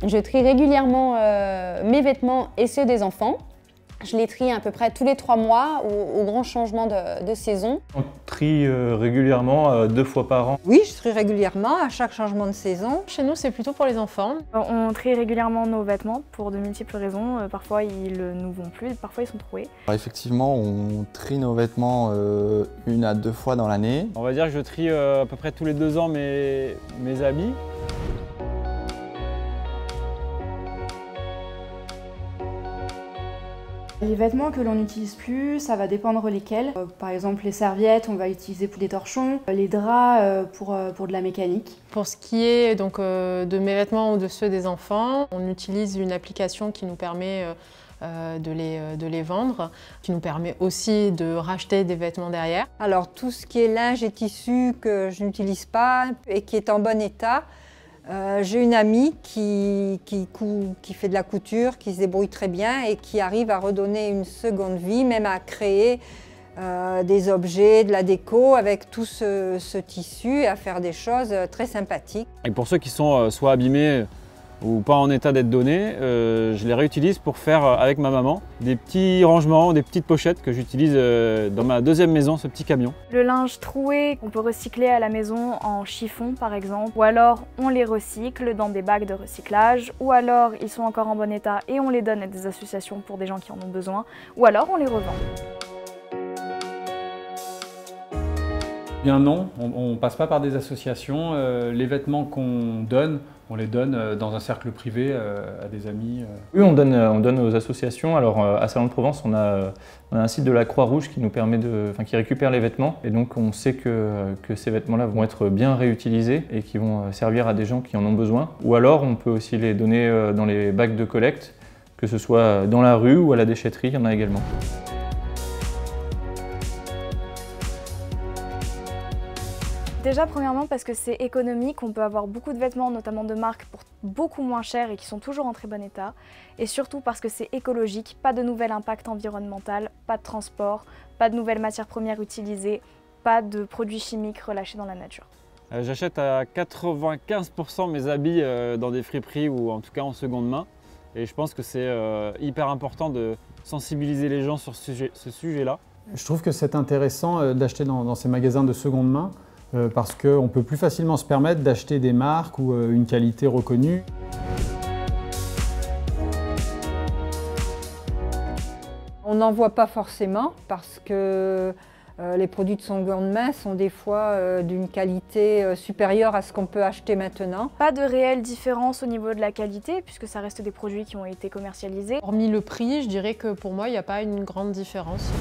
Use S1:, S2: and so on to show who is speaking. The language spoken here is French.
S1: Je trie régulièrement mes vêtements et ceux des enfants. Je les trie à peu près tous les 3 mois au grand changement de saison.
S2: On trie régulièrement, 2 fois par an.
S3: Oui, je trie régulièrement à chaque changement de saison.
S4: Chez nous, c'est plutôt pour les enfants.
S5: On trie régulièrement nos vêtements pour de multiples raisons. Parfois, ils ne nous vont plus, parfois ils sont troués.
S6: Alors effectivement, on trie nos vêtements 1 à 2 fois dans l'année.
S7: On va dire que je trie à peu près tous les 2 ans mes habits.
S8: Les vêtements que l'on n'utilise plus, ça va dépendre lesquels. Par exemple, les serviettes, on va utiliser pour des torchons, les draps pour de la mécanique.
S4: Pour ce qui est donc, de mes vêtements ou de ceux des enfants, on utilise une application qui nous permet de les vendre, qui nous permet aussi de racheter des vêtements derrière.
S3: Alors tout ce qui est linge et tissu que je n'utilise pas et qui est en bon état, j'ai une amie qui fait de la couture, qui se débrouille très bien et qui arrive à redonner une seconde vie, même à créer des objets, de la déco avec tout ce tissu et à faire des choses très sympathiques.
S7: Et pour ceux qui sont soit abîmés ou pas en état d'être donnés, je les réutilise pour faire avec ma maman des petits rangements, des petites pochettes que j'utilise dans ma deuxième maison, ce petit camion.
S5: Le linge troué, on peut recycler à la maison en chiffon par exemple, ou alors on les recycle dans des bacs de recyclage, ou alors ils sont encore en bon état et on les donne à des associations pour des gens qui en ont besoin, ou alors on les revend.
S9: Bien non, on ne passe pas par des associations. Les vêtements qu'on donne, on les donne dans un cercle privé à des amis.
S2: Oui, on donne aux associations. Alors à Salon de Provence, on a un site de la Croix-Rouge qui nous permet qui récupère les vêtements. Et donc on sait que ces vêtements-là vont être bien réutilisés et qui vont servir à des gens qui en ont besoin. Ou alors on peut aussi les donner dans les bacs de collecte, que ce soit dans la rue ou à la déchetterie, il y en a également.
S5: Déjà premièrement parce que c'est économique, on peut avoir beaucoup de vêtements, notamment de marque, pour beaucoup moins cher et qui sont toujours en très bon état. Et surtout parce que c'est écologique, pas de nouvel impact environnemental, pas de transport, pas de nouvelles matières premières utilisées, pas de produits chimiques relâchés dans la nature.
S7: J'achète à 95% mes habits dans des friperies ou en tout cas en seconde main. Et je pense que c'est hyper important de sensibiliser les gens sur ce sujet-là.
S10: Je trouve que c'est intéressant d'acheter dans ces magasins de seconde main parce qu'on peut plus facilement se permettre d'acheter des marques ou une qualité reconnue.
S3: On n'en voit pas forcément parce que les produits de seconde main sont des fois d'une qualité supérieure à ce qu'on peut acheter maintenant.
S5: Pas de réelle différence au niveau de la qualité puisque ça reste des produits qui ont été commercialisés.
S4: Hormis le prix, je dirais que pour moi, il n'y a pas une grande différence.